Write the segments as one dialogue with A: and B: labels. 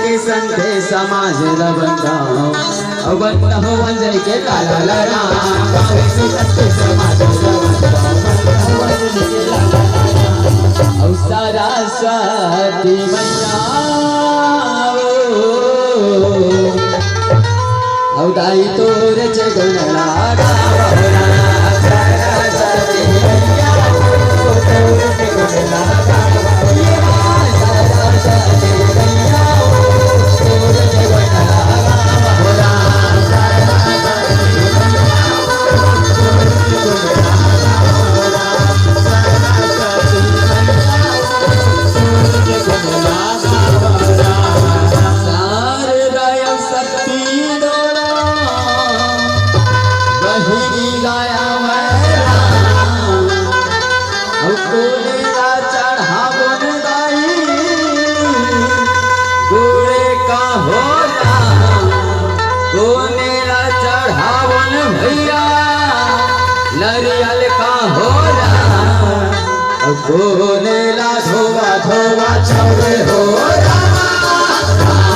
A: के संते समाज रबंदा बंदा हो वंजय के लाला लरा गावे के संते समाज रबंदा सारा स्वाति मैया दाई तोर जगन लागा नरियल का होला गोनेला धोवा धोवा छौरे हो रामा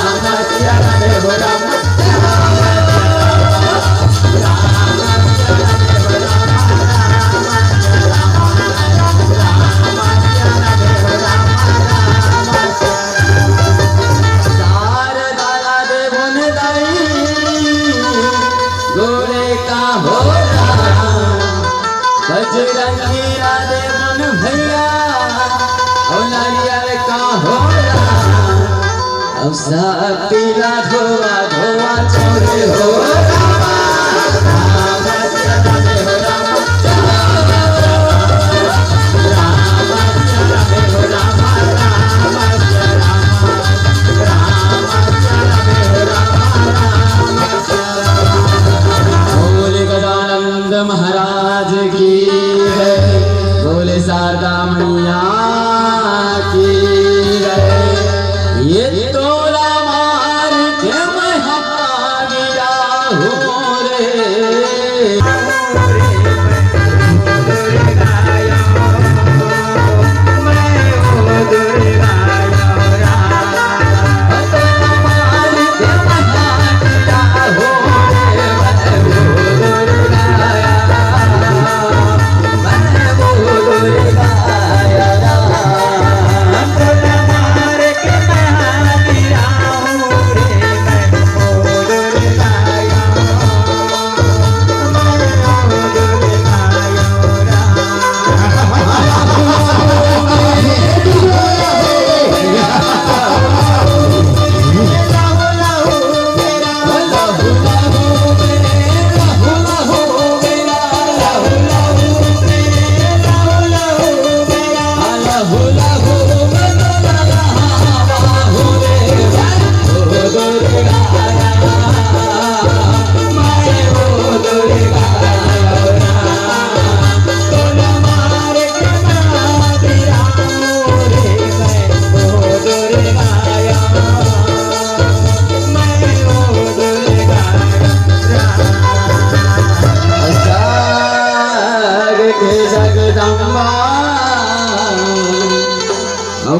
A: रामा चरण हो रामा बजरंगी राधे मन भैया और नारियल का होला अब पीला धोवा धोवा छोड़े हो रामा रामा चरण हो रामा रामा चरण हो रामा रामा चरण हो रामा बोले गजानंद महाराज की बोले शारदा मैया की ये तोला मार के मैं गिरा हूँ रे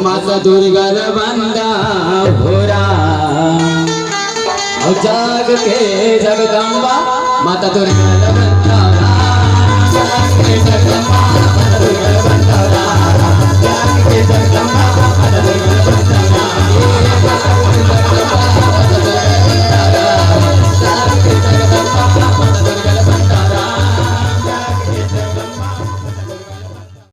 A: माता दुर्गा बंदा भोरा और जाग के जगदम्बा माता दुर्गा बंदा जाग के जगदम्बा माता दुर्गा बंदा जाग के जगदम्बा माता दुर्गा